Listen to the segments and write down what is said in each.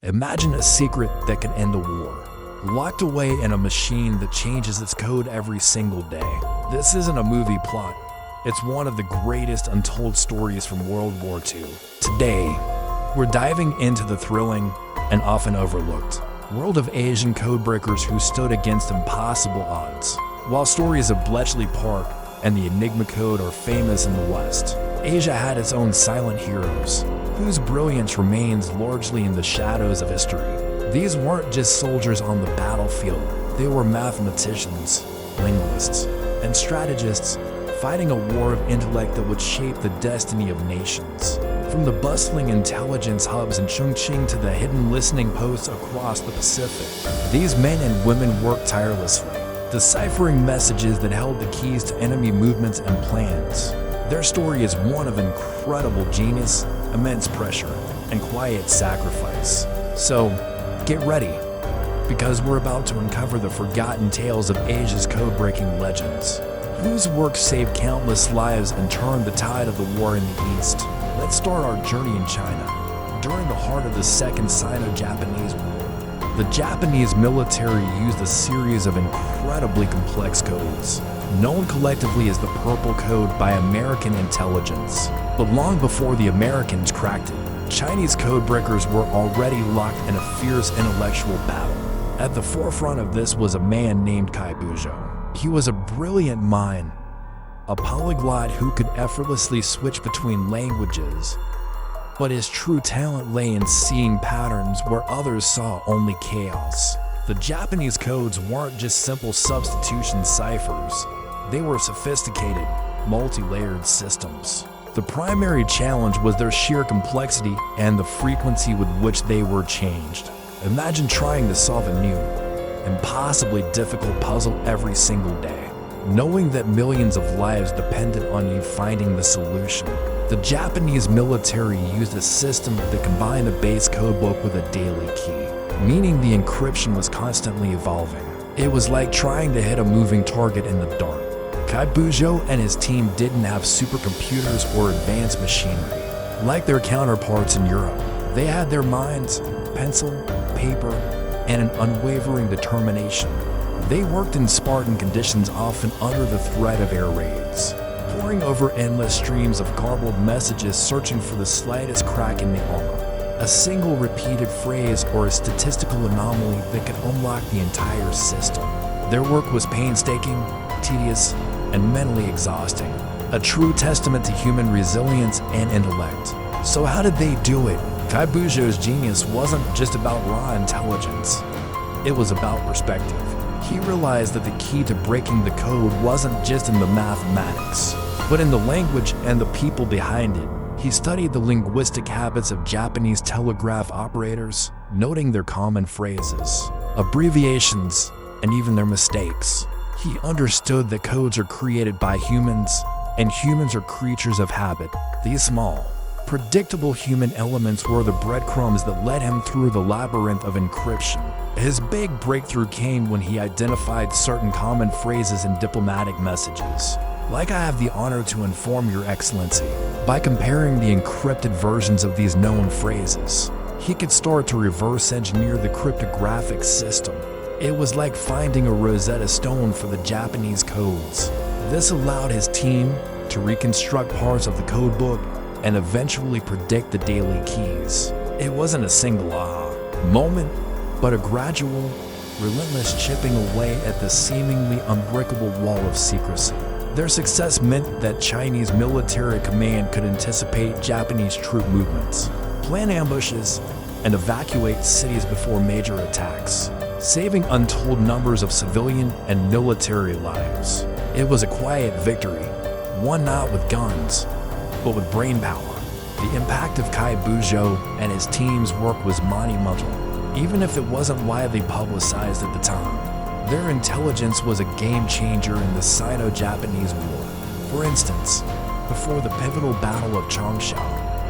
Imagine a secret that could end a war, locked away in a machine that changes its code every single day. This isn't a movie plot. It's one of the greatest untold stories from World War II. Today, we're diving into the thrilling and often overlooked world of Asian codebreakers who stood against impossible odds. While stories of Bletchley Park and the Enigma Code are famous in the West, Asia had its own silent heroes, whose brilliance remains largely in the shadows of history. These weren't just soldiers on the battlefield, they were mathematicians, linguists, and strategists fighting a war of intellect that would shape the destiny of nations. From the bustling intelligence hubs in Chongqing to the hidden listening posts across the Pacific, these men and women worked tirelessly, deciphering messages that held the keys to enemy movements and plans. Their story is one of incredible genius, immense pressure, and quiet sacrifice. So, get ready, because we're about to uncover the forgotten tales of Asia's code-breaking legends, whose work saved countless lives and turned the tide of the war in the East. Let's start our journey in China. During the heart of the Second Sino-Japanese War, the Japanese military used a series of incredibly complex codes, known collectively as the Purple Code by American intelligence. But long before the Americans cracked it, Chinese codebreakers were already locked in a fierce intellectual battle. At the forefront of this was a man named Kai Buzhou. He was a brilliant mind, a polyglot who could effortlessly switch between languages. But his true talent lay in seeing patterns where others saw only chaos. The Japanese codes weren't just simple substitution ciphers. They were sophisticated, multi-layered systems. The primary challenge was their sheer complexity and the frequency with which they were changed. Imagine trying to solve a new, impossibly difficult puzzle every single day, knowing that millions of lives depended on you finding the solution. The Japanese military used a system that combined a base codebook with a daily key, meaning the encryption was constantly evolving. It was like trying to hit a moving target in the dark. Kai Buzhou and his team didn't have supercomputers or advanced machinery like their counterparts in Europe. They had their minds, pencil, paper, and an unwavering determination. They worked in Spartan conditions, often under the threat of air raids, poring over endless streams of garbled messages, searching for the slightest crack in the armor, a single repeated phrase or a statistical anomaly that could unlock the entire system. Their work was painstaking, tedious, and mentally exhausting, a true testament to human resilience and intellect. So how did they do it? Kai Buzhou's genius wasn't just about raw intelligence. It was about perspective. He realized that the key to breaking the code wasn't just in the mathematics, but in the language and the people behind it. He studied the linguistic habits of Japanese telegraph operators, noting their common phrases, abbreviations, and even their mistakes. He understood that codes are created by humans, and humans are creatures of habit. These small, predictable human elements were the breadcrumbs that led him through the labyrinth of encryption. His big breakthrough came when he identified certain common phrases in diplomatic messages. Like, "I have the honor to inform your excellency." By comparing the encrypted versions of these known phrases, he could start to reverse engineer the cryptographic system. It was like finding a Rosetta Stone for the Japanese codes. This allowed his team to reconstruct parts of the codebook and eventually predict the daily keys. It wasn't a single aha moment, but a gradual, relentless chipping away at the seemingly unbreakable wall of secrecy. Their success meant that Chinese military command could anticipate Japanese troop movements, plan ambushes, and evacuate cities before major attacks, saving untold numbers of civilian and military lives. It was a quiet victory, won not with guns, but with brainpower. The impact of Kai Buzhou and his team's work was monumental, even if it wasn't widely publicized at the time. Their intelligence was a game changer in the Sino-Japanese War. For instance, before the pivotal Battle of Changsha,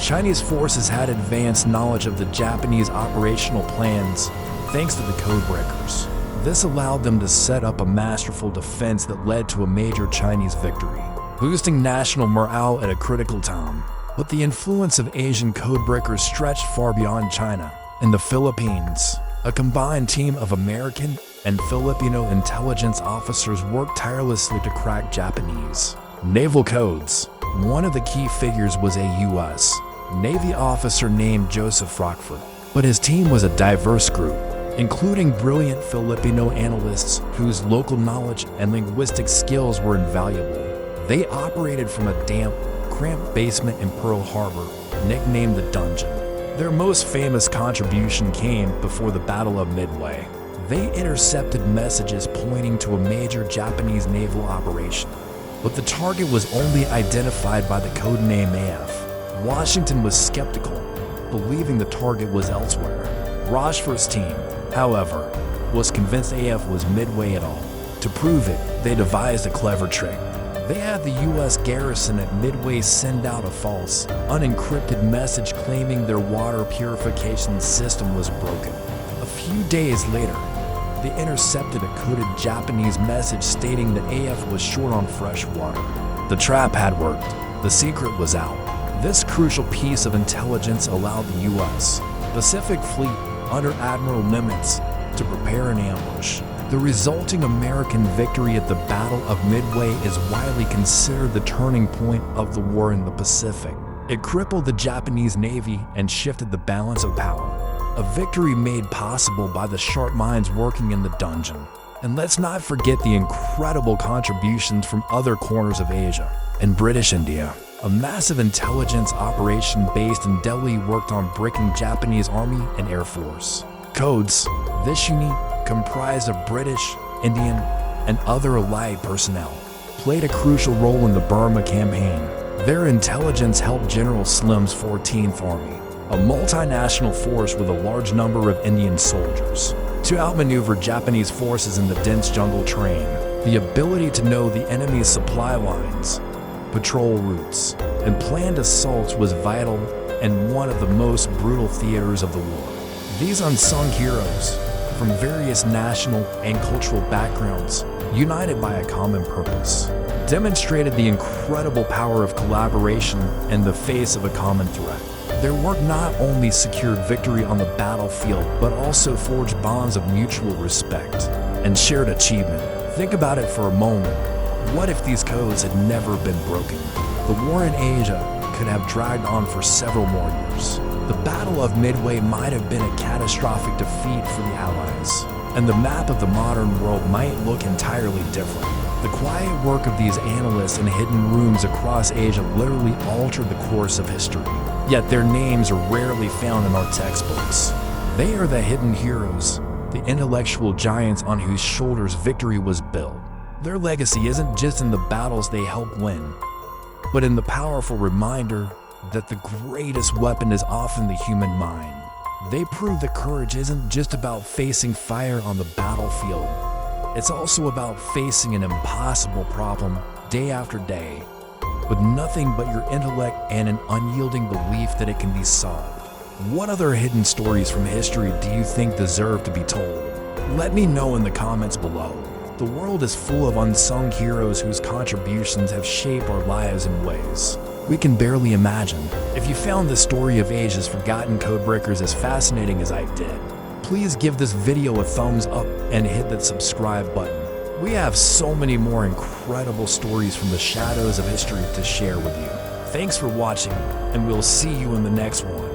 Chinese forces had advanced knowledge of the Japanese operational plans thanks to the codebreakers. This allowed them to set up a masterful defense that led to a major Chinese victory, boosting national morale at a critical time. But the influence of Asian codebreakers stretched far beyond China. In the Philippines, a combined team of American and Filipino intelligence officers worked tirelessly to crack Japanese naval codes. One of the key figures was a U.S. Navy officer named Joseph Rockford, but his team was a diverse group, including brilliant Filipino analysts whose local knowledge and linguistic skills were invaluable. They operated from a damp, cramped basement in Pearl Harbor, nicknamed the Dungeon. Their most famous contribution came before the Battle of Midway. They intercepted messages pointing to a major Japanese naval operation, but the target was only identified by the codename AF. Washington was skeptical, believing the target was elsewhere. Rocheford's team, however, was convinced AF was Midway at all. To prove it, they devised a clever trick. They had the U.S. garrison at Midway send out a false, unencrypted message claiming their water purification system was broken. A few days later, they intercepted a coded Japanese message stating that AF was short on fresh water. The trap had worked. The secret was out. This crucial piece of intelligence allowed the U.S. Pacific Fleet under Admiral Nimitz to prepare an ambush. The resulting American victory at the Battle of Midway is widely considered the turning point of the war in the Pacific. It crippled the Japanese Navy and shifted the balance of power. A victory made possible by the sharp minds working in the Dungeon. And let's not forget the incredible contributions from other corners of Asia. In British India, a massive intelligence operation based in Delhi worked on breaking Japanese Army and Air Force codes. This unit, comprised of British, Indian, and other allied personnel, played a crucial role in the Burma campaign. Their intelligence helped General Slim's 14th Army, a multinational force with a large number of Indian soldiers, to outmaneuver Japanese forces in the dense jungle terrain. The ability to know the enemy's supply lines, patrol routes, and planned assaults was vital and one of the most brutal theaters of the war. These unsung heroes, from various national and cultural backgrounds, united by a common purpose, demonstrated the incredible power of collaboration in the face of a common threat. Their work not only secured victory on the battlefield, but also forged bonds of mutual respect and shared achievement. Think about it for a moment. What if these codes had never been broken? The war in Asia could have dragged on for several more years. The Battle of Midway might have been a catastrophic defeat for the Allies, and the map of the modern world might look entirely different. The quiet work of these analysts in hidden rooms across Asia literally altered the course of history. Yet their names are rarely found in our textbooks. They are the hidden heroes, the intellectual giants on whose shoulders victory was built. Their legacy isn't just in the battles they helped win, but in the powerful reminder that the greatest weapon is often the human mind. They prove that courage isn't just about facing fire on the battlefield. It's also about facing an impossible problem day after day, with nothing but your intellect and an unyielding belief that it can be solved. What other hidden stories from history do you think deserve to be told? Let me know in the comments below. The world is full of unsung heroes whose contributions have shaped our lives in ways we can barely imagine. If you found the story of Asia's forgotten codebreakers as fascinating as I did, please give this video a thumbs up and hit that subscribe button. We have so many more incredible stories from the shadows of history to share with you. Thanks for watching, and we'll see you in the next one.